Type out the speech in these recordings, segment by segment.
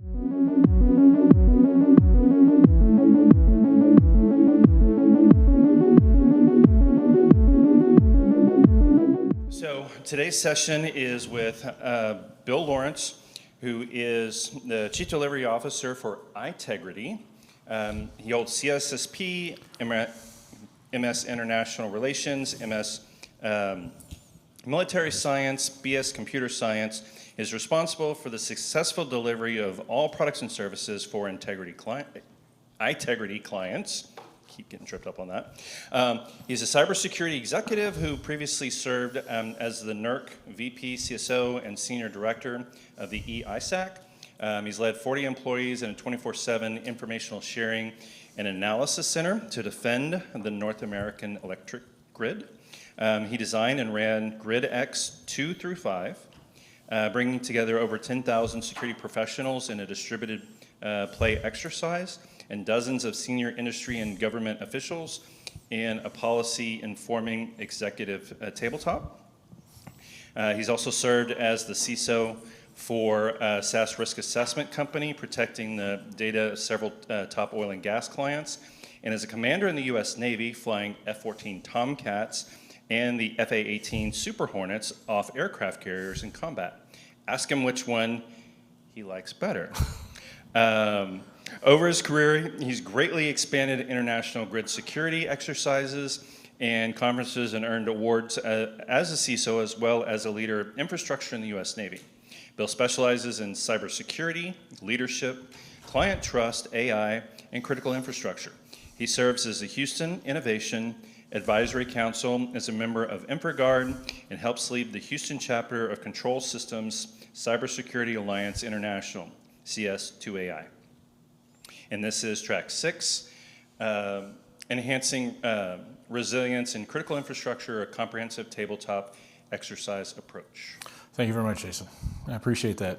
So today's session is with Bill Lawrence, who is the Chief Delivery Officer for iTegrity. He holds CSSP, MS International Relations, MS Military Science, BS Computer Science. He is responsible for the successful delivery of all products and services for iTegrity clients. Keep getting tripped up on that. He's a cybersecurity executive who previously served as the NERC VP, CSO, and Senior Director of the EISAC. He's led 40 employees in a 24/7 informational sharing and analysis center to defend the North American electric grid. He designed and ran GridX 2 through 5, bringing together over 10,000 security professionals in a distributed play exercise, and dozens of senior industry and government officials in a policy-informing executive tabletop. He's also served as the CISO for a SaaS risk assessment company, protecting the data of several top oil and gas clients, and as a commander in the U.S. Navy, flying F-14 Tomcats and the FA-18 Super Hornets off aircraft carriers in combat. Ask him which one he likes better. Over his career, he's greatly expanded international grid security exercises and conferences and earned awards as a CISO as well as a leader of infrastructure in the U.S. Navy. Bill specializes in cybersecurity, leadership, client trust, AI, and critical infrastructure. He serves as the Houston Innovation Advisory Council as a member of InfraGard and helps lead the Houston chapter of Control Systems Cybersecurity Alliance International, CS2AI. And this is track 6, Enhancing Resilience in Critical Infrastructure, a Comprehensive Tabletop Exercise Approach. Thank you very much, Jason. I appreciate that.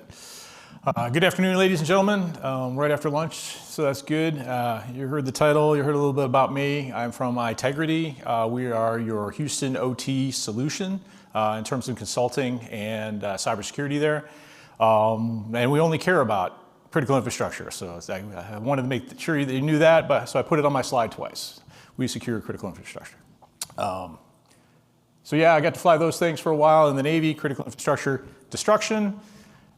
Good afternoon, ladies and gentlemen. Right after lunch, so that's good. You heard the title, you heard a little bit about me. I'm from iTegrity. We are your Houston OT solution in terms of consulting and cybersecurity there. And we only care about critical infrastructure. So I wanted to make sure that you knew that, so I put it on my slide twice. We secure critical infrastructure. So yeah, I got to fly those things for a while in the Navy, critical infrastructure destruction.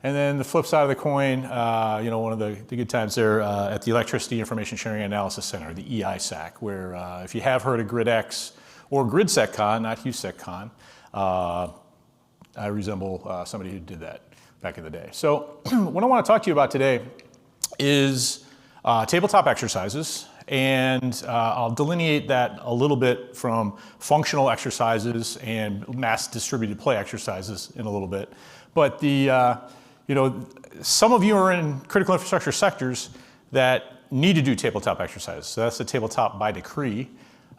And then the flip side of the coin, one of the good times there at the Electricity Information Sharing Analysis Center, the EISAC, where if you have heard of GridX or GridSecCon, not HughesecCon, I resemble somebody who did that back in the day. So what I want to talk to you about today is tabletop exercises, and I'll delineate that a little bit from functional exercises and mass distributed play exercises in a little bit. But some of you are in critical infrastructure sectors that need to do tabletop exercises. So that's the tabletop by decree.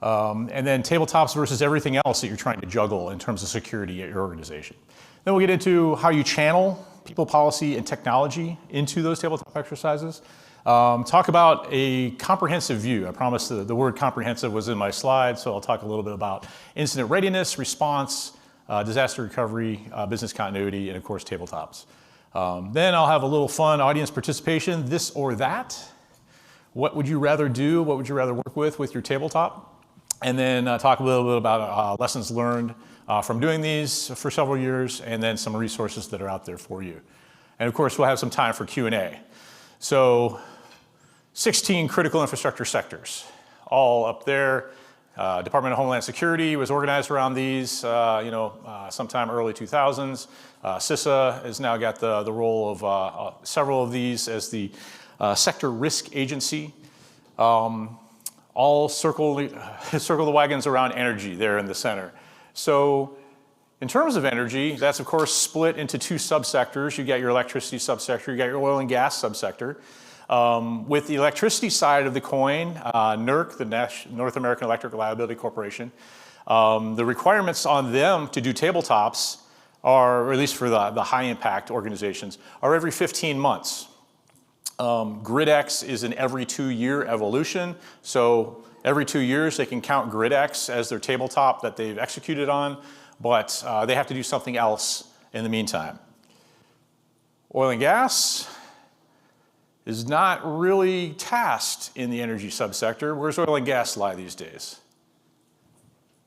And then tabletops versus everything else that you're trying to juggle in terms of security at your organization. Then we'll get into how you channel people, policy, and technology into those tabletop exercises. Talk about a comprehensive view. I promised the word comprehensive was in my slide, so I'll talk a little bit about incident readiness, response, disaster recovery, business continuity, and of course tabletops. Then I'll have a little fun audience participation, this or that. What would you rather do? What would you rather work with your tabletop? And then talk a little bit about lessons learned from doing these for several years, and then some resources that are out there for you. And of course, we'll have some time for Q&A. So 16 critical infrastructure sectors, all up there. Department of Homeland Security was organized around these, sometime early 2000s. CISA has now got the role of several of these as the sector risk agency. All circle the wagons around energy there in the center. So in terms of energy, that's of course split into two subsectors. You got your electricity subsector, you got your oil and gas subsector. With the electricity side of the coin, NERC, the North American Electric Reliability Corporation, the requirements on them to do tabletops are, or at least for the high impact organizations, are every 15 months. GridX is an every 2-year evolution. So every 2 years they can count GridX as their tabletop that they've executed on, but they have to do something else in the meantime. Oil and gas, is not really tasked in the energy subsector. Where's oil and gas lie these days?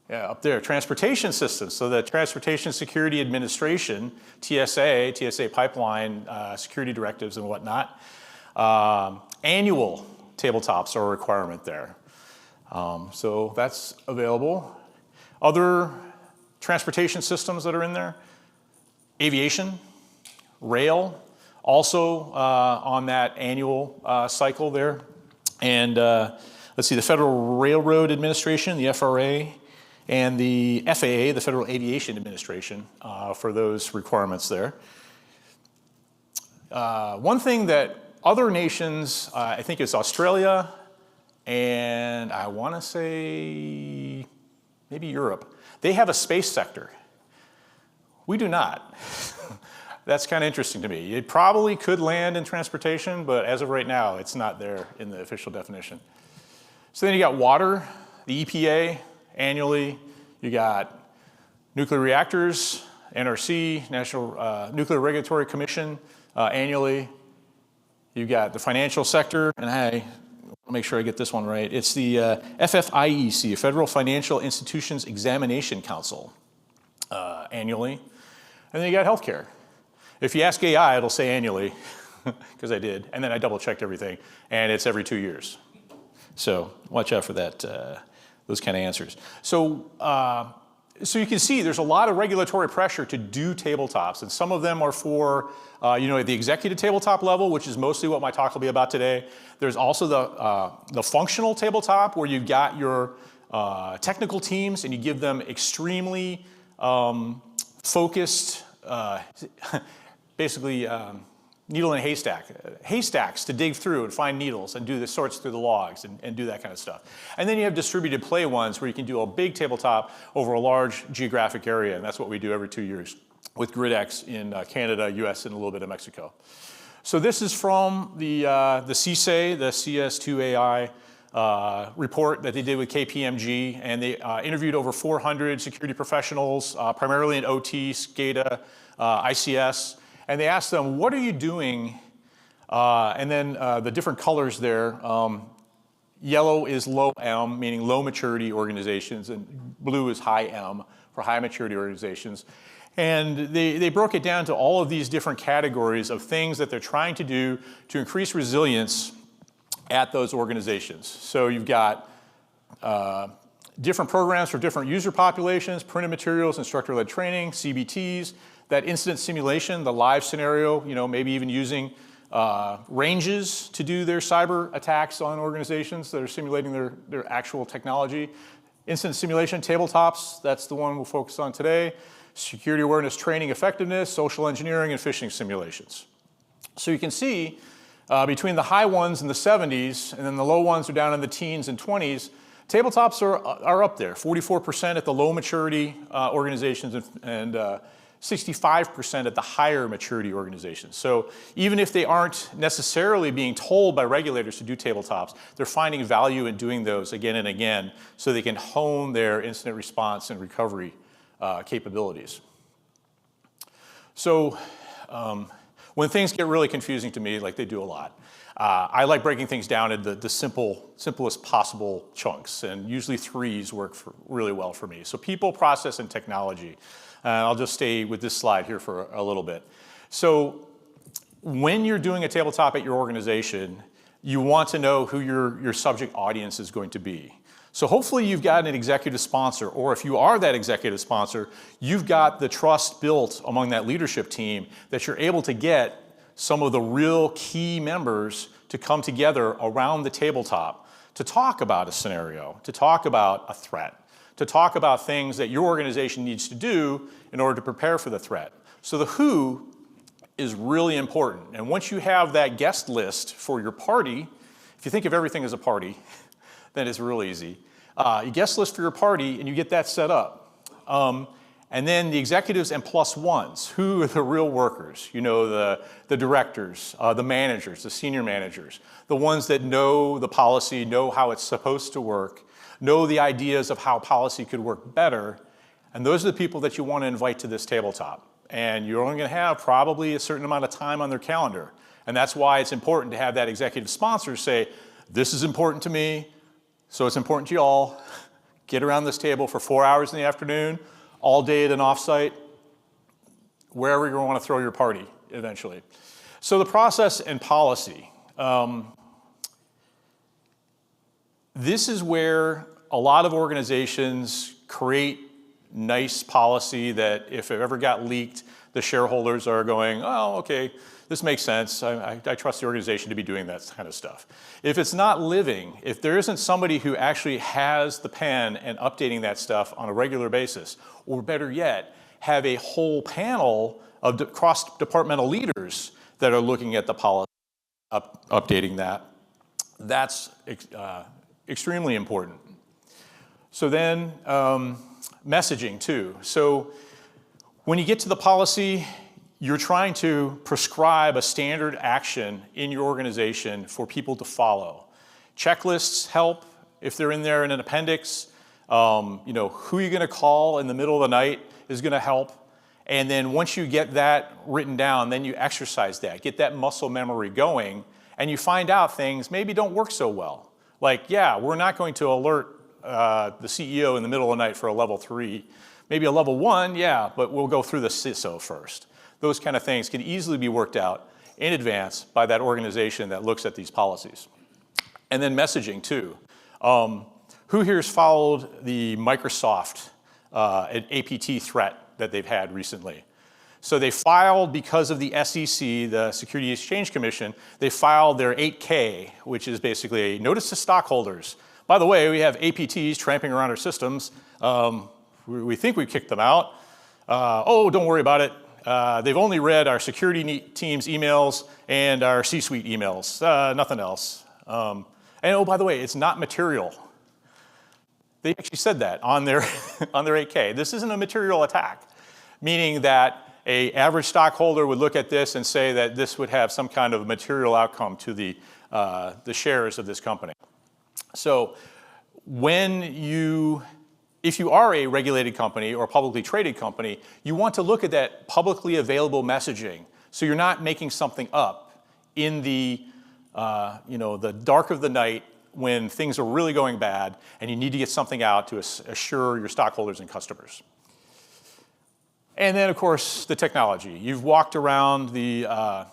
Yeah, up there, transportation systems. So the Transportation Security Administration, TSA pipeline security directives and whatnot, annual tabletops are a requirement there. So that's available. Other transportation systems that are in there, aviation, rail, also on that annual cycle there. And let's see, the Federal Railroad Administration, the FRA, and the FAA, the Federal Aviation Administration, for those requirements there. One thing that other nations, I think it's Australia, and I want to say maybe Europe, they have a space sector. We do not. That's kind of interesting to me. It probably could land in transportation, but as of right now, it's not there in the official definition. So then you got water, the EPA, annually. You got nuclear reactors, NRC, National Nuclear Regulatory Commission, annually. You got the financial sector, and I want to make sure I get this one right. It's the FFIEC, Federal Financial Institutions Examination Council, annually. And then you got healthcare. If you ask AI, it'll say annually, because I did, and then I double-checked everything, and it's every 2 years. So watch out for that, those kind of answers. So, so you can see there's a lot of regulatory pressure to do tabletops, and some of them are for, at the executive tabletop level, which is mostly what my talk will be about today. There's also the functional tabletop, where you've got your technical teams, and you give them extremely focused, basically needle in a haystack, haystacks to dig through and find needles and do the sorts through the logs and do that kind of stuff. And then you have distributed play ones where you can do a big tabletop over a large geographic area, and that's what we do every 2 years with GridX in Canada, US, and a little bit of Mexico. So this is from the CSA, the CS2AI report that they did with KPMG, and they interviewed over 400 security professionals, primarily in OT, SCADA, ICS, and they asked them, what are you doing? And then the different colors there, yellow is low M, meaning low maturity organizations, and blue is high M for high maturity organizations. And they broke it down to all of these different categories of things that they're trying to do to increase resilience at those organizations. So you've got different programs for different user populations, printed materials, instructor-led training, CBTs, that incident simulation, the live scenario, maybe even using ranges to do their cyber attacks on organizations that are simulating their actual technology. Incident simulation, tabletops, that's the one we'll focus on today. Security awareness training effectiveness, social engineering, and phishing simulations. So you can see between the high ones in the 70s and then the low ones are down in the teens and 20s, tabletops are up there, 44% at the low maturity organizations and 65% at the higher maturity organizations. So even if they aren't necessarily being told by regulators to do tabletops, they're finding value in doing those again and again so they can hone their incident response and recovery capabilities. So when things get really confusing to me, like they do a lot, I like breaking things down into the simplest possible chunks, and usually threes work really well for me. So people, process, and technology. I'll just stay with this slide here for a little bit. So when you're doing a tabletop at your organization, you want to know who your subject audience is going to be. So hopefully you've got an executive sponsor, or if you are that executive sponsor, you've got the trust built among that leadership team that you're able to get some of the real key members to come together around the tabletop to talk about a scenario, to talk about a threat, to talk about things that your organization needs to do in order to prepare for the threat. So the who is really important. And once you have that guest list for your party, if you think of everything as a party, then it's real easy. You guest list for your party and you get that set up. And then the executives and plus ones, who are the real workers? The directors, the managers, the senior managers, the ones that know the policy, know how it's supposed to work, know the ideas of how policy could work better, and those are the people that you want to invite to this tabletop. And you're only going to have probably a certain amount of time on their calendar, And that's why it's important to have that executive sponsor say, this is important to me, so it's important to you all. Get around this table for 4 hours in the afternoon, all day at an offsite, wherever you want to throw your party eventually. So the process and policy. This is where a lot of organizations create nice policy that if it ever got leaked, the shareholders are going, oh, okay, this makes sense. I trust the organization to be doing that kind of stuff. If it's not living, if there isn't somebody who actually has the pen and updating that stuff on a regular basis, or better yet, have a whole panel of cross-departmental leaders that are looking at the policy, updating that, that's extremely important. So then, messaging too. So when you get to the policy, you're trying to prescribe a standard action in your organization for people to follow. Checklists help if they're in there in an appendix. Who you're going to call in the middle of the night is going to help. And then once you get that written down, then you exercise that, get that muscle memory going, and you find out things maybe don't work so well. Like, yeah, we're not going to alert the CEO in the middle of the night for a level 3. Maybe a level 1, yeah, but we'll go through the CISO first. Those kind of things can easily be worked out in advance by that organization that looks at these policies. And then messaging too. Who here has followed the Microsoft APT threat that they've had recently? So they filed, because of the SEC, the Security Exchange Commission, they filed their 8K, which is basically a notice to stockholders. By the way, we have APTs tramping around our systems. We think we kicked them out. Don't worry about it. They've only read our security team's emails and our C-suite emails, nothing else. And oh, by the way, it's not material. They actually said that on their, on their 8K. This isn't a material attack, meaning that an average stockholder would look at this and say that this would have some kind of material outcome to the shares of this company. So if you are a regulated company or a publicly traded company, you want to look at that publicly available messaging so you're not making something up in the dark of the night when things are really going bad and you need to get something out to assure your stockholders and customers. And then, of course, the technology. You've walked around the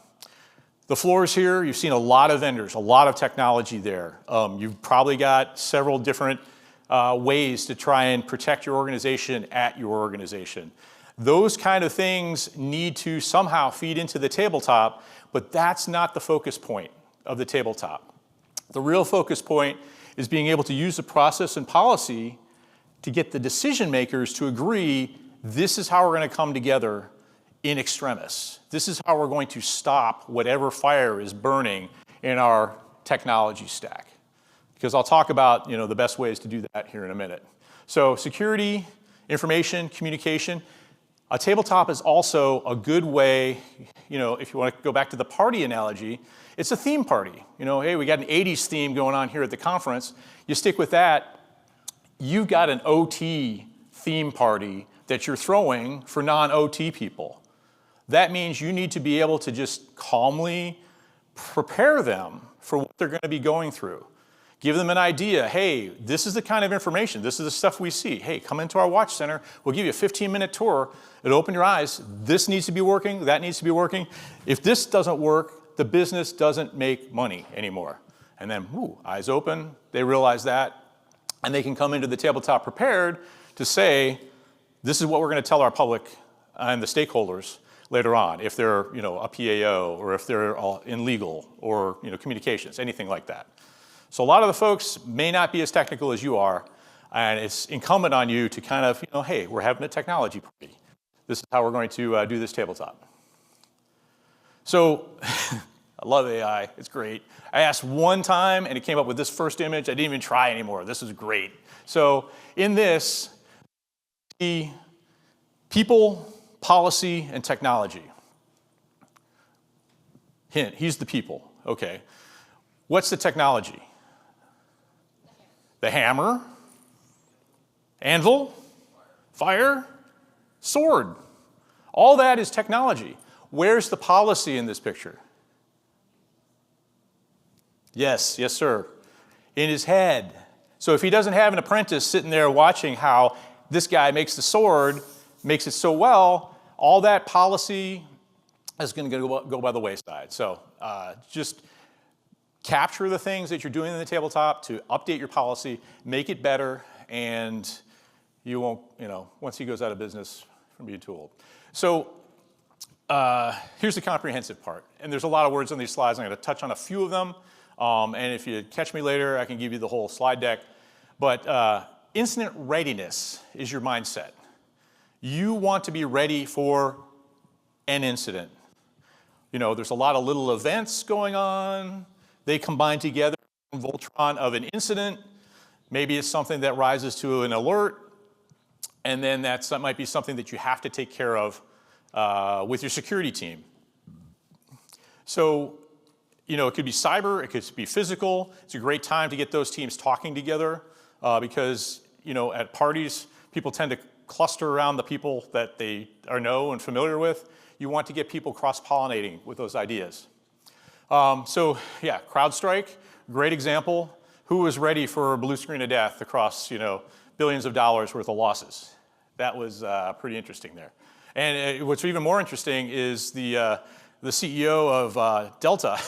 floors here. You've seen a lot of vendors, a lot of technology there. You've probably got several different ways to try and protect your organization at your organization. Those kind of things need to somehow feed into the tabletop, but that's not the focus point of the tabletop. The real focus point is being able to use the process and policy to get the decision makers to agree this is how we're going to come together in extremis. This is how we're going to stop whatever fire is burning in our technology stack. Because I'll talk about the best ways to do that here in a minute. So security, information, communication. A tabletop is also a good way, if you want to go back to the party analogy, it's a theme party. Hey, we got an 80s theme going on here at the conference. You stick with that, you've got an OT theme party that you're throwing for non-OT people. That means you need to be able to just calmly prepare them for what they're going to be going through. Give them an idea. Hey, this is the kind of information. This is the stuff we see. Hey, come into our watch center. We'll give you a 15-minute tour. It'll open your eyes. This needs to be working. That needs to be working. If this doesn't work, the business doesn't make money anymore. And then, eyes open. They realize that. And they can come into the tabletop prepared to say, this is what we're going to tell our public and the stakeholders later on, if they're a PAO or if they're in legal or communications, anything like that. So a lot of the folks may not be as technical as you are, and it's incumbent on you to kind of, hey, we're having a technology party. This is how we're going to do this tabletop. So I love AI. It's great. I asked one time, and it came up with this first image. I didn't even try anymore. This is great. So in this, the people, policy, and technology. Hint, he's the people. Okay. What's the technology? The hammer, anvil, fire, sword. All that is technology. Where's the policy in this picture? Yes, yes, sir. In his head. So if he doesn't have an apprentice sitting there watching how this guy makes the sword, makes it so well, all that policy is going to go by the wayside. So just capture the things that you're doing in the tabletop to update your policy, make it better, and you won't, once he goes out of business from being too old. So here's the comprehensive part. And there's a lot of words on these slides. I'm going to touch on a few of them. And if you catch me later, I can give you the whole slide deck. But incident readiness is your mindset. You want to be ready for an incident. There's a lot of little events going on. They combine together in Voltron of an incident. Maybe it's something that rises to an alert. And then that might be something that you have to take care of with your security team. So, it could be cyber, it could be physical. It's a great time to get those teams talking together because, at parties, people tend to cluster around the people that they know and familiar with. You want to get people cross-pollinating with those ideas. So, yeah, CrowdStrike, great example. Who was ready for a blue screen of death across, billions of dollars worth of losses? That was pretty interesting there. And what's even more interesting is the CEO of Delta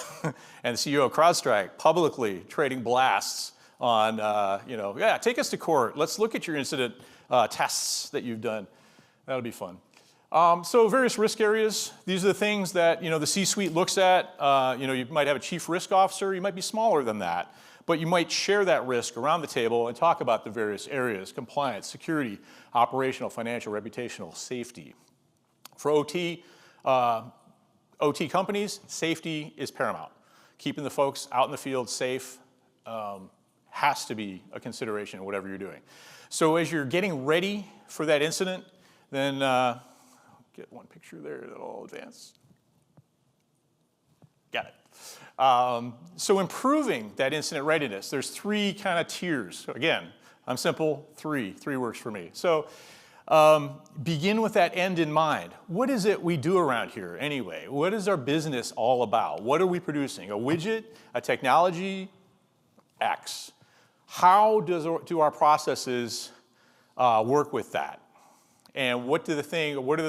and the CEO of CrowdStrike publicly trading blasts on, take us to court. Let's look at your incident tests that you've done. That'll be fun. So various risk areas. These are the things that, the C-suite looks at. You might have a chief risk officer. You might be smaller than that. But you might share that risk around the table and talk about the various areas: compliance, security, operational, financial, reputational, safety. For OT companies, safety is paramount. Keeping the folks out in the field safe has to be a consideration in whatever you're doing. So as you're getting ready for that incident, then get one picture there that'll advance. Got it. So improving that incident readiness, there's three kind of tiers. Again, I'm simple, three works for me. So begin with that end in mind. What is it we do around here anyway? What is our business all about? What are we producing? A widget, a technology, X. How do our processes work with that? And what are the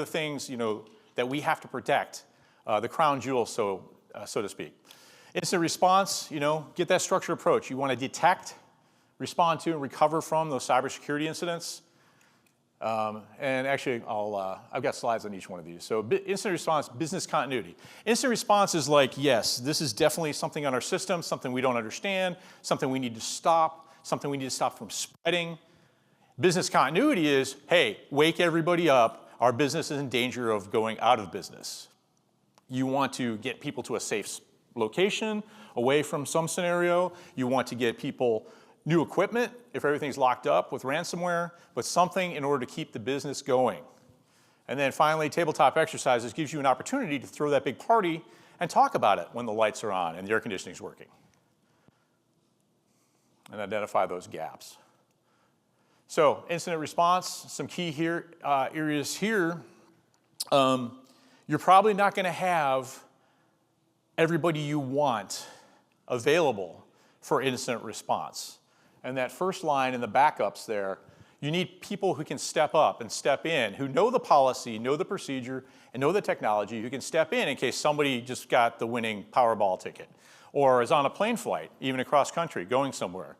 things that we have to protect, the crown jewel, so to speak. Incident response, get that structured approach. You want to detect, respond to, and recover from those cybersecurity incidents. And actually, I've got slides on each one of these. So incident response, business continuity. Incident response is like, yes, this is definitely something on our system, something we don't understand, something we need to stop, something we need to stop from spreading. Business continuity is, hey, wake everybody up. Our business is in danger of going out of business. You want to get people to a safe location, away from some scenario. You want to get people new equipment if everything's locked up with ransomware, but something in order to keep the business going. And then finally, tabletop exercises gives you an opportunity to throw that big party and talk about it when the lights are on and the air conditioning's working. And identify those gaps. So incident response, some key areas here. You're probably not going to have everybody you want available for incident response. And that first line in the backups there, you need people who can step up and step in, who know the policy, know the procedure, and know the technology, who can step in case somebody just got the winning Powerball ticket or is on a plane flight, even across country, going somewhere.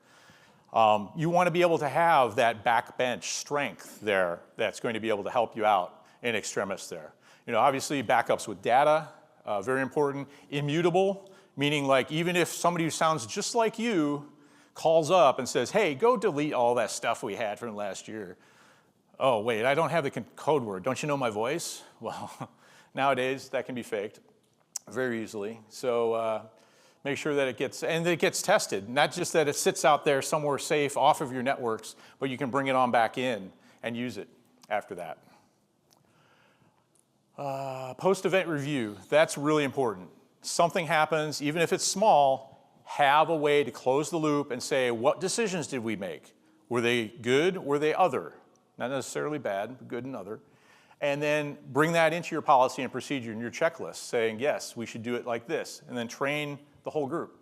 You want to be able to have that backbench strength there that's going to be able to help you out in extremis there. Obviously backups with data, very important. Immutable, meaning like even if somebody who sounds just like you calls up and says, hey, go delete all that stuff we had from last year. Oh, wait, I don't have the code word. Don't you know my voice? Well, nowadays that can be faked very easily. So make sure that it gets tested. Not just that it sits out there somewhere safe off of your networks, but you can bring it on back in and use it after that. Post-event review, that's really important. Something happens, even if it's small, have a way to close the loop and say, what decisions did we make? Were they good? Were they other? Not necessarily bad, but good and other. And then bring that into your policy and procedure and your checklist, saying, yes, we should do it like this, and then train the whole group.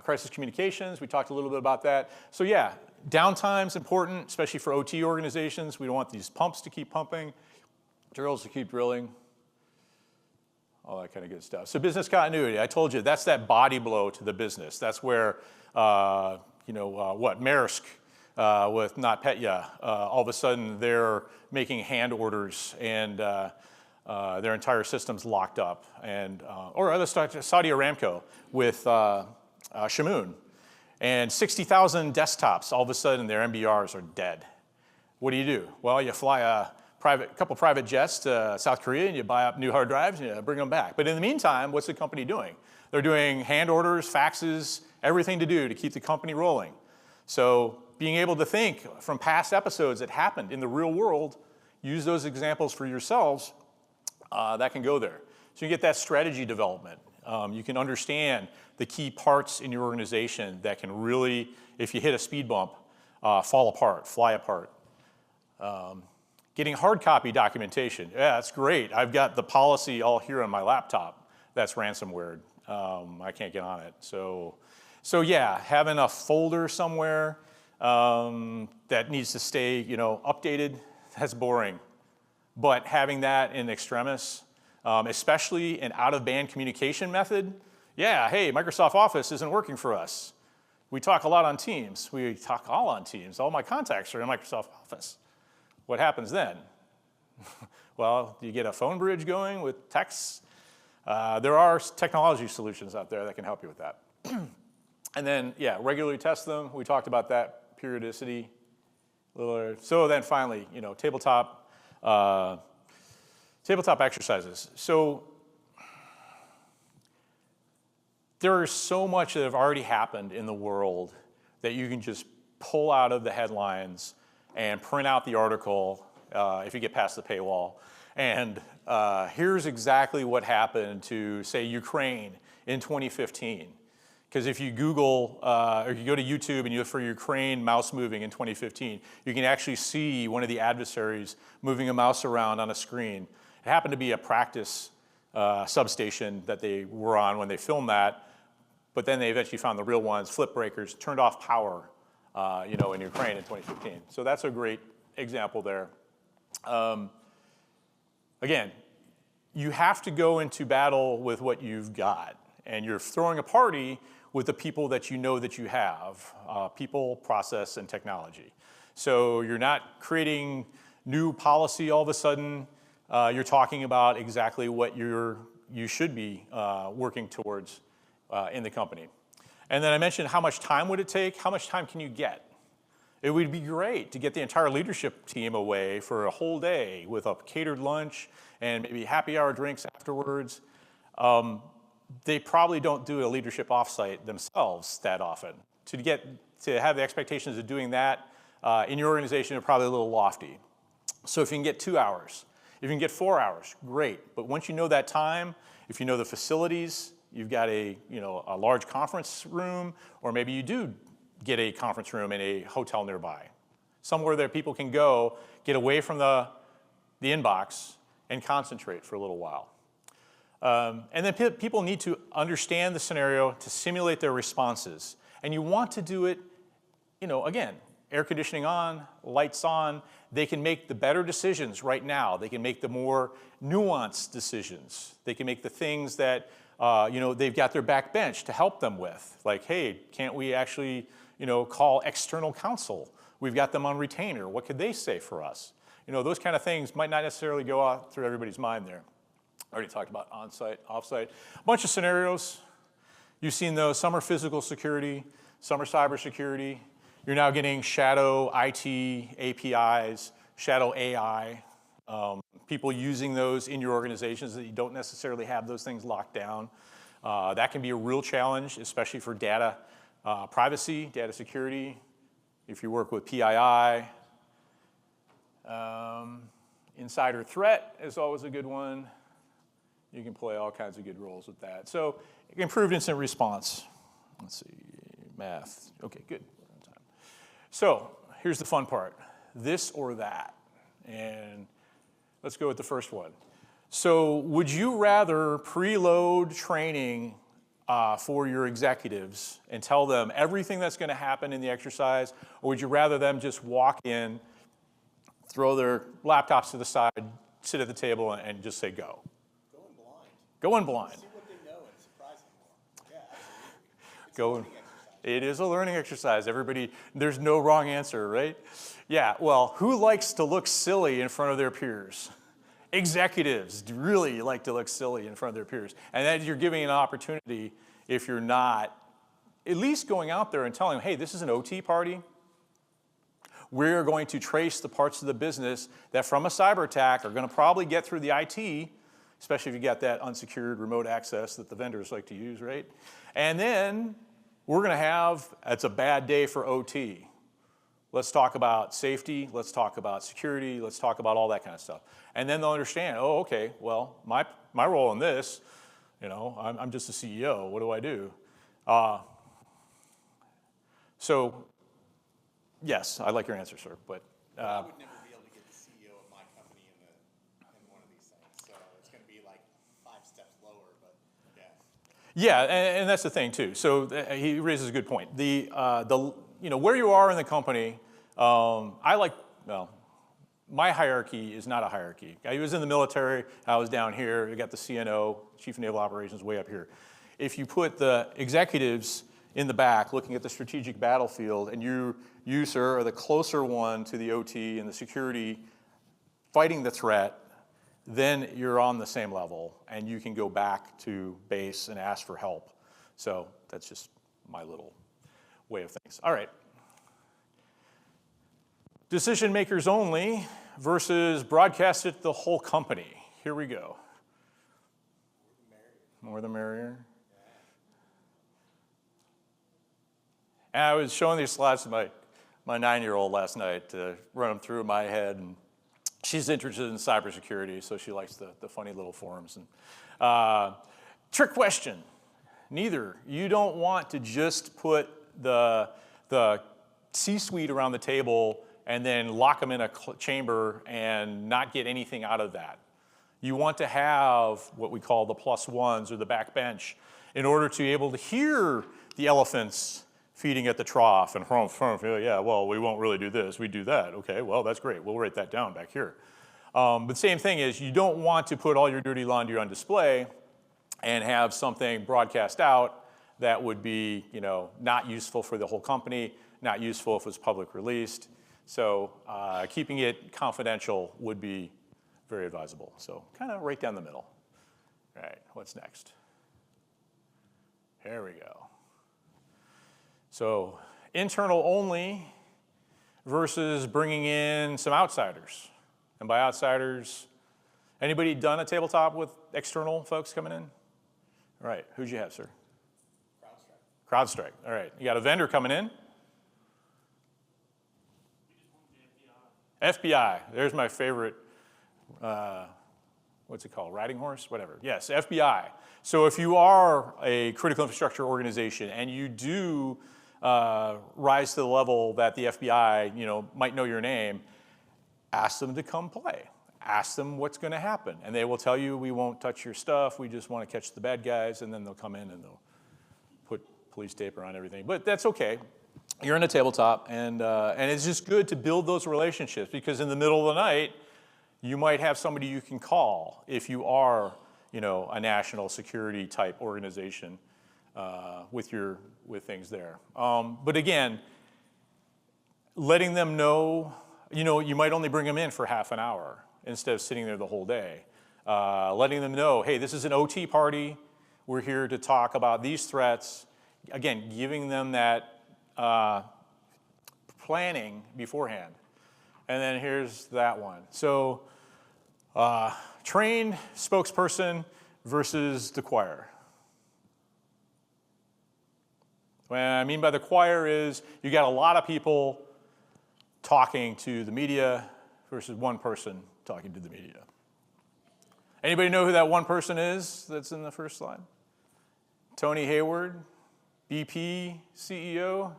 Crisis communications, we talked a little bit about that. So yeah, downtime's important, especially for OT organizations. We don't want these pumps to keep pumping, drills to keep drilling, all that kind of good stuff. So business continuity, I told you, that's that body blow to the business. That's where, Maersk with NotPetya, all of a sudden they're making hand orders and their entire system's locked up. And, or other Saudi Aramco with Shamoon. And 60,000 desktops, all of a sudden their MBRs are dead. What do? Well, you fly a couple private jets to South Korea and you buy up new hard drives and you bring them back. But in the meantime, what's the company doing? They're doing hand orders, faxes, everything to do to keep the company rolling. So being able to think from past episodes that happened in the real world, use those examples for yourselves, that can go there. So you get that strategy development. You can understand the key parts in your organization that can really, if you hit a speed bump, fall apart, fly apart. Getting hard copy documentation. Yeah, that's great. I've got the policy all here on my laptop that's ransomware. I can't get on it. So yeah, having a folder somewhere that needs to stay, updated, that's boring. But having that in extremis, especially an out-of-band communication method, yeah, hey, Microsoft Office isn't working for us. We talk a lot on Teams. We talk all on Teams. All my contacts are in Microsoft Office. What happens then? Well, you get a phone bridge going with texts. There are technology solutions out there that can help you with that. And then, yeah, regularly test them. We talked about that, periodicity. So then finally, tabletop exercises. So there is so much that have already happened in the world that you can just pull out of the headlines and print out the article if you get past the paywall. And here's exactly what happened to, say, Ukraine in 2015. Because if you Google, or you go to YouTube and you look for Ukraine mouse moving in 2015, you can actually see one of the adversaries moving a mouse around on a screen. It happened to be a practice substation that they were on when they filmed that, but then they eventually found the real ones, flip breakers, turned off power, in Ukraine in 2015. So that's a great example there. Again, you have to go into battle with what you've got, and you're throwing a party with the people that you know that you have, people, process, and technology. So you're not creating new policy all of a sudden. You're talking about exactly what you should be working towards in the company. And then I mentioned how much time would it take? How much time can you get? It would be great to get the entire leadership team away for a whole day with a catered lunch and maybe happy hour drinks afterwards. They probably don't do a leadership offsite themselves that often. To have the expectations of doing that in your organization are probably a little lofty. So if you can get 2 hours, if you can get 4 hours, great. But once you know that time, if you know the facilities, you've got a large conference room, or maybe you do get a conference room in a hotel nearby, somewhere that people can go, get away from the inbox, and concentrate for a little while. And then people need to understand the scenario to simulate their responses. And you want to do it, again, air conditioning on, lights on. They can make the better decisions right now. They can make the more nuanced decisions. They can make the things that, they've got their back bench to help them with. Like, hey, can't we actually, call external counsel? We've got them on retainer. What could they say for us? Those kind of things might not necessarily go out through everybody's mind there. I already talked about on-site, off-site. A bunch of scenarios. You've seen those. Some are physical security, some are cybersecurity. You're now getting shadow IT APIs, shadow AI, people using those in your organizations that you don't necessarily have those things locked down. That can be a real challenge, especially for data privacy, data security. If you work with PII, insider threat is always a good one. You can play all kinds of good roles with that. So improved instant response. Let's see, math. Okay, good. So here's the fun part, this or that. And let's go with the first one. So would you rather preload training for your executives and tell them everything that's going to happen in the exercise, or would you rather them just walk in, throw their laptops to the side, sit at the table, and just say go? Going blind. Going blind. See what they know and surprise them more. Yeah, absolutely. It's Go. a learning exercise. It is a learning exercise. Everybody, there's no wrong answer, right? Yeah, well, who likes to look silly in front of their peers? Executives really like to look silly in front of their peers. And then you're giving an opportunity, if you're not, at least going out there and telling them, hey, this is an OT party. We're going to trace the parts of the business that from a cyber attack are going to probably get through the IT, especially if you got that unsecured remote access that the vendors like to use, right? And then we're going to have, it's a bad day for OT. Let's talk about safety, let's talk about security, let's talk about all that kind of stuff. And then they'll understand, oh, okay, well, my role in this, you know, I'm just a CEO, what do I do? So, yes, I like your answer, sir, but. I would never be able to get the CEO of my company in one of these things. So it's going to be like 5 steps lower, but yeah. Yeah, and that's the thing too. So he raises a good point. You know, where you are in the company, my hierarchy is not a hierarchy. I was in the military, I was down here, you got the CNO, Chief of Naval Operations, way up here. If you put the executives in the back looking at the strategic battlefield, and you, sir, are the closer one to the OT and the security fighting the threat, then you're on the same level, and you can go back to base and ask for help. So that's just my little way of things. All right. Decision makers only versus broadcast it to the whole company. Here we go. More the merrier. And I was showing these slides to my 9-year-old last night to run them through my head, and she's interested in cybersecurity, so she likes the funny little forums. And trick question. Neither. You don't want to just put the C-suite around the table and then lock them in a chamber and not get anything out of that. You want to have what we call the plus ones or the backbench in order to be able to hear the elephants feeding at the trough and yeah, well, we won't really do this, we do that. Okay, well, that's great. We'll write that down back here. But same thing is you don't want to put all your dirty laundry on display and have something broadcast out that would be, you know, not useful for the whole company, not useful if it's public released. So keeping it confidential would be very advisable. So kind of right down the middle. All right, what's next? There we go. So internal only versus bringing in some outsiders. And by outsiders, anybody done a tabletop with external folks coming in? All right, who'd you have, sir? CrowdStrike. All right, you got a vendor coming in. FBI, there's my favorite, what's it called, riding horse, whatever. Yes, FBI. So if you are a critical infrastructure organization and you do rise to the level that the FBI, you know, might know your name, ask them to come play. Ask them what's going to happen. And they will tell you, we won't touch your stuff, we just want to catch the bad guys, and then they'll come in and they'll put police tape around everything. But that's okay. You're in a tabletop, and it's just good to build those relationships, because in the middle of the night, you might have somebody you can call if you are, you know, a national security type organization with things there. But again, letting them know, you know, you might only bring them in for half an hour instead of sitting there the whole day. Letting them know, hey, this is an OT party. We're here to talk about these threats. Again, giving them that planning beforehand. And then here's that one. So trained spokesperson versus the choir. What I mean by the choir is you got a lot of people talking to the media versus one person talking to the media. Anybody know who that one person is that's in the first slide? Tony Hayward, BP CEO.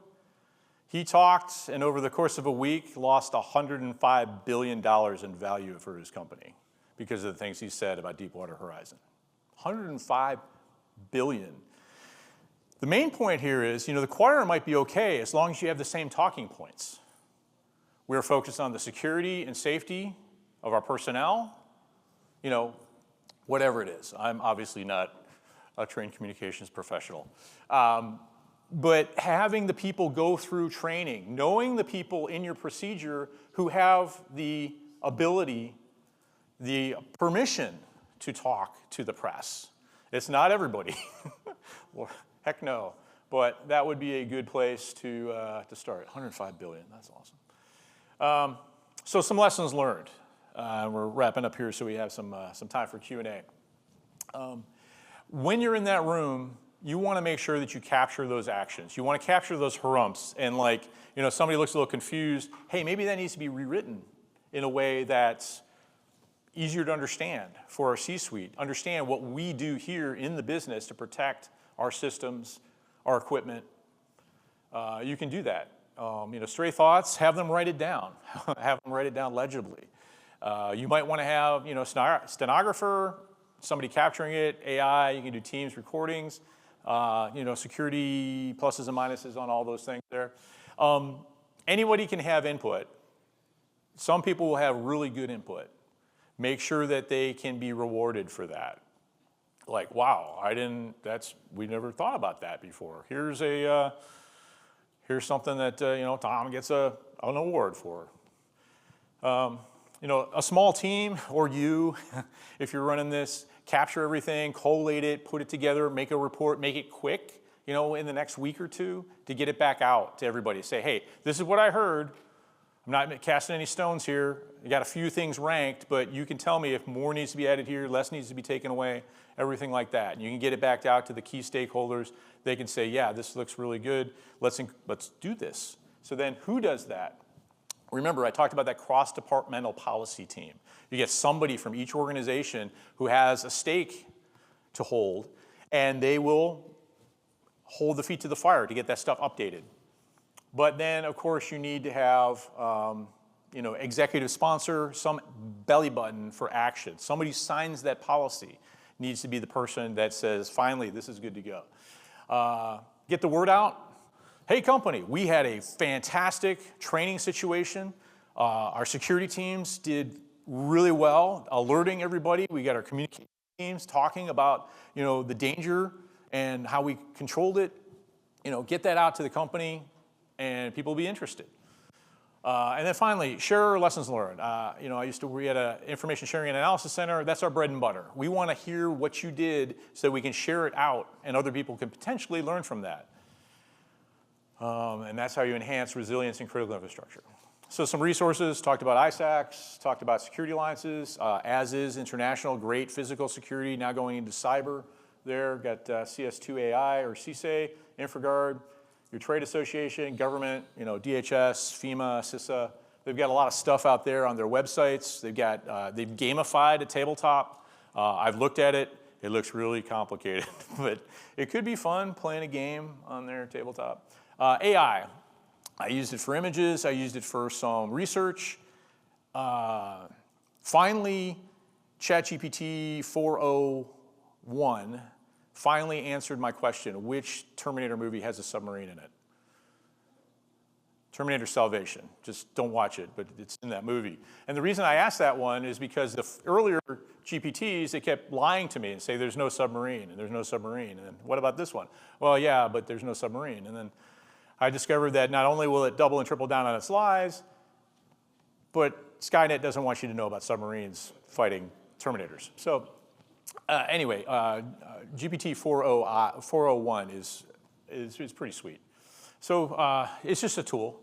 He talked, and over the course of a week, lost $105 billion in value for his company because of the things he said about Deepwater Horizon. $105 billion. The main point here is, the choir might be okay as long as you have the same talking points. We're focused on the security and safety of our personnel, whatever it is. I'm obviously not a trained communications professional. But having the people go through training, knowing the people in your procedure who have the ability, the permission to talk to the press. It's not everybody. Well, heck no. But that would be a good place to start. 105 billion, that's awesome. So some lessons learned. We're wrapping up here so we have some time for Q&A. When you're in that room, you want to make sure that you capture those actions. You want to capture those harumps. And somebody looks a little confused. Hey, maybe that needs to be rewritten in a way that's easier to understand for our C-suite. Understand what we do here in the business to protect our systems, our equipment. You can do that. Stray thoughts, have them write it down. Have them write it down legibly. You might want to have, stenographer, somebody capturing it, AI, you can do Teams recordings, security pluses and minuses on all those things there. Anybody can have input. Some people will have really good input. Make sure that they can be rewarded for that. Like, wow, we never thought about that before. Here's something that, Tom gets an award for. A small team, or you, if you're running this, capture everything, collate it, put it together, make a report, make it quick, in the next week or two to get it back out to everybody. Say, hey, this is what I heard. I'm not casting any stones here. I got a few things ranked, but you can tell me if more needs to be added here, less needs to be taken away, everything like that. And you can get it back out to the key stakeholders. They can say, yeah, this looks really good. Let's do this. So then who does that? Remember, I talked about that cross-departmental policy team. You get somebody from each organization who has a stake to hold, and they will hold the feet to the fire to get that stuff updated. But then, of course, you need to have, executive sponsor, some belly button for action. Somebody signs that policy. Needs to be the person that says, finally, this is good to go. Get the word out. Hey, company, we had a fantastic training situation. Our security teams did really well, alerting everybody. We got our communication teams talking about, the danger and how we controlled it. Get that out to the company, and people will be interested. And then finally, share lessons learned. We had an information sharing and analysis center. That's our bread and butter. We want to hear what you did so we can share it out, and other people can potentially learn from that. And that's how you enhance resilience in critical infrastructure. So some resources, talked about ISACs, talked about security alliances, as is international, great physical security, now going into cyber there. Got CS2AI or CISA, InfraGard, your trade association, government, DHS, FEMA, CISA. They've got a lot of stuff out there on their websites. They've gamified a tabletop. I've looked at it. It looks really complicated, but it could be fun playing a game on their tabletop. AI, I used it for images. I used it for some research. Finally, ChatGPT 4.01 finally answered my question, which Terminator movie has a submarine in it? Terminator Salvation. Just don't watch it, but it's in that movie. And the reason I asked that one is because the earlier GPTs, they kept lying to me and say there's no submarine, and there's no submarine. And then, what about this one? Well, yeah, but there's no submarine. And then I discovered that not only will it double and triple down on its lies, but Skynet doesn't want you to know about submarines fighting Terminators. So anyway, GPT 4.01 is pretty sweet. So it's just a tool.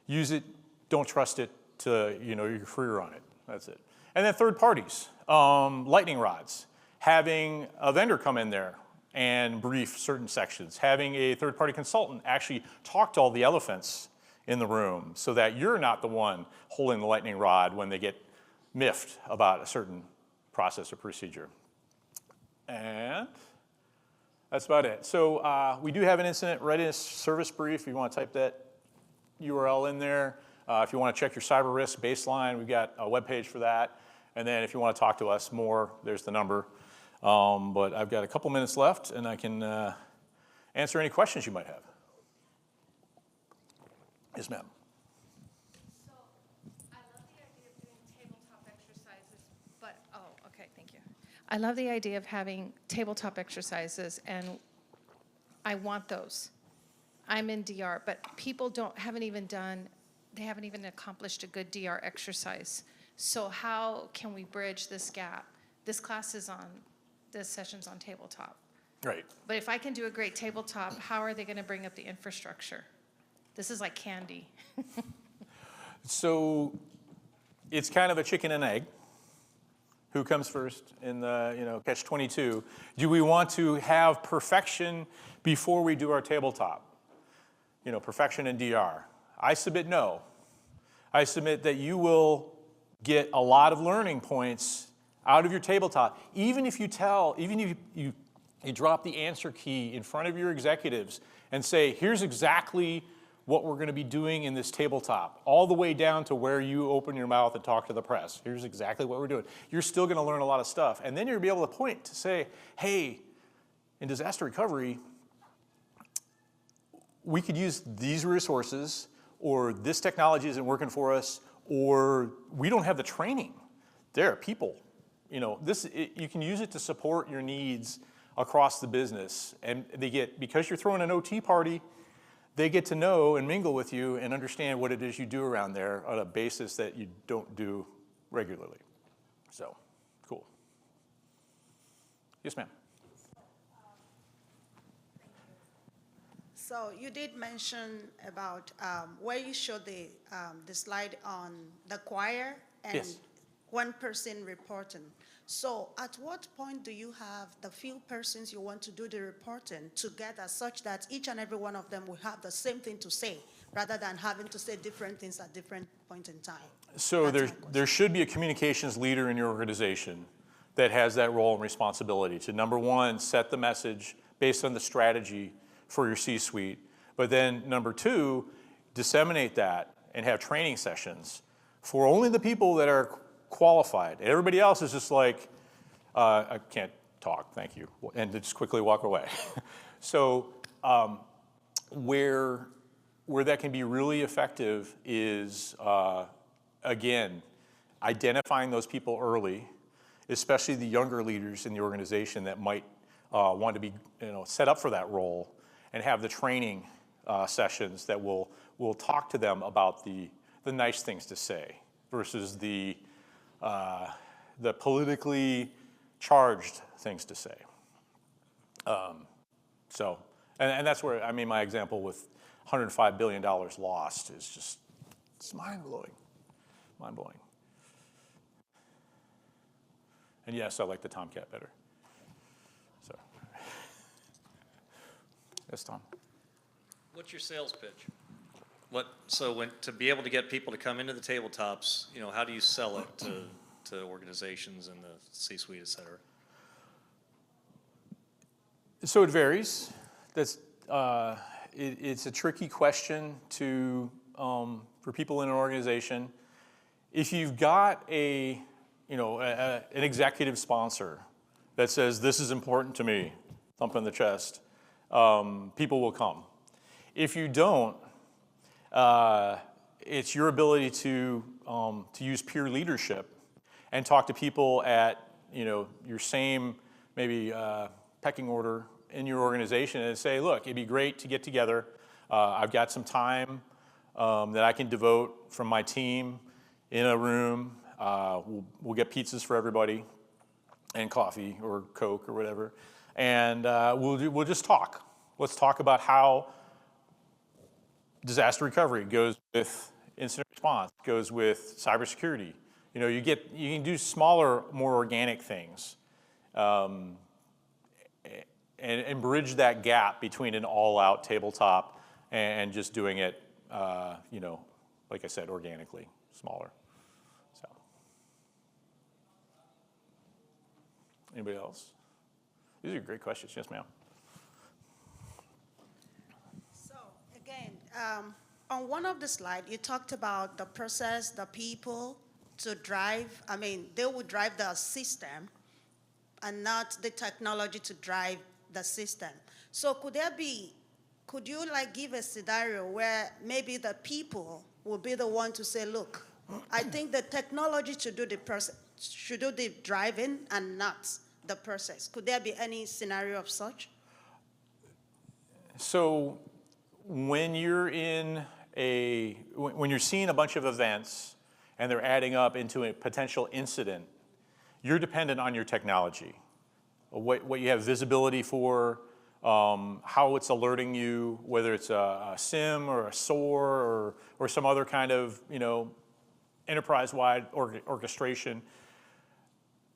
Use it. Don't trust it to your career on it. That's it. And then third parties, lightning rods. Having a vendor come in there and brief certain sections. Having a third-party consultant actually talk to all the elephants in the room so that you're not the one holding the lightning rod when they get miffed about a certain process or procedure. And that's about it. So we do have an incident readiness service brief. If you want to type that URL in there. If you want to check your cyber risk baseline, we've got a webpage for that. And then if you want to talk to us more, there's the number. But I've got a couple minutes left, and I can answer any questions you might have. Yes, ma'am. So, I love the idea of doing tabletop exercises, but, okay, thank you. I love the idea of having tabletop exercises, and I want those. I'm in DR, but people haven't even accomplished a good DR exercise. So how can we bridge this gap? This session's on tabletop. Right. But if I can do a great tabletop, how are they gonna bring up the infrastructure? This is like candy. So it's kind of a chicken and egg. Who comes first in the catch-22? Do we want to have perfection before we do our tabletop? Perfection in DR. I submit no. I submit that you will get a lot of learning points out of your tabletop, even if you drop the answer key in front of your executives and say, here's exactly what we're going to be doing in this tabletop, all the way down to where you open your mouth and talk to the press. Here's exactly what we're doing. You're still going to learn a lot of stuff. And then you'll be able to point to say, hey, in disaster recovery, we could use these resources, or this technology isn't working for us, or we don't have the training. There are people. You can use it to support your needs across the business. And because you're throwing an OT party, they get to know and mingle with you and understand what it is you do around there on a basis that you don't do regularly. So, cool. Yes, ma'am. So you did mention about where you showed the slide on the choir and Yes. one person reporting. So at what point do you have the few persons you want to do the reporting together such that each and every one of them will have the same thing to say rather than having to say different things at different points in time? So That's my question. there should be a communications leader in your organization that has that role and responsibility to, number one, set the message based on the strategy for your C-suite, but then number two, disseminate that and have training sessions for only the people that are qualified. Everybody else is just like, I can't talk, thank you, and just quickly walk away. So where that can be really effective is, again, identifying those people early, especially the younger leaders in the organization that might want to be set up for that role, and have the training sessions that will talk to them about the nice things to say versus the politically charged things to say. And that's where, my example with $105 billion lost is just, it's mind-blowing, mind-blowing. And yes, I like the Tomcat better. So, yes, Tom. What's your sales pitch? To be able to get people to come into the tabletops, how do you sell it to organizations and the C-suite, et cetera? So it varies. It's a tricky question for people in an organization. If you've got an executive sponsor that says, this is important to me, thump in the chest, people will come. If you don't, it's your ability to use peer leadership and talk to people at your same maybe pecking order in your organization and say, look, it'd be great to get together. I've got some time that I can devote from my team in a room. We'll get pizzas for everybody and coffee or Coke or whatever, and we'll just talk. Let's talk about how disaster recovery goes with incident response, goes with cybersecurity. You can do smaller, more organic things, and bridge that gap between an all-out tabletop and just doing it, like I said, organically, smaller. So, anybody else? These are great questions. Yes, ma'am. So again, on one of the slides, you talked about the process, the people to drive. They would drive the system and not the technology to drive the system. So could you like give a scenario where maybe the people will be the one to say, look, I think the technology should do the driving and not the process. Could there be any scenario of such? So when you're when you're seeing a bunch of events and they're adding up into a potential incident, you're dependent on your technology. What you have visibility for, how it's alerting you, whether it's a SIM or a SOAR or some other kind of, enterprise-wide orchestration.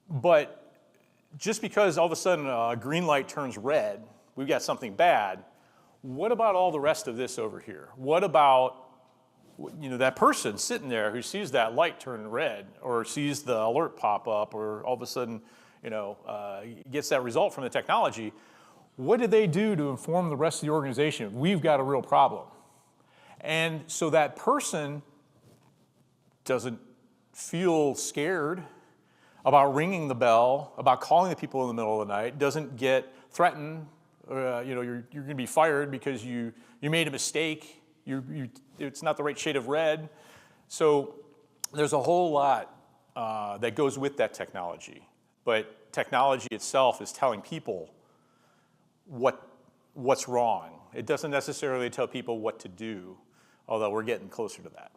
But just because all of a sudden a green light turns red, we've got something bad, what about all the rest of this over here? What about that person sitting there who sees that light turn red or sees the alert pop up or all of a sudden, gets that result from the technology? What did they do to inform the rest of the organization? We've got a real problem. And so that person doesn't feel scared about ringing the bell, about calling the people in the middle of the night, doesn't get threatened, you're going to be fired because you made a mistake, it's not the right shade of red. So there's a whole lot that goes with that technology. But technology itself is telling people what's wrong. It doesn't necessarily tell people what to do, although we're getting closer to that.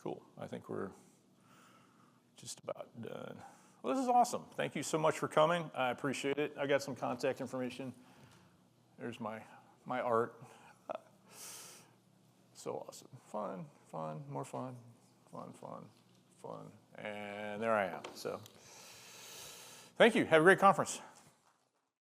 Cool. I think we're just about done. Well, this is awesome. Thank you so much for coming. I appreciate it. I got some contact information. There's my art. So awesome. Fun, more fun. And there I am. So thank you. Have a great conference.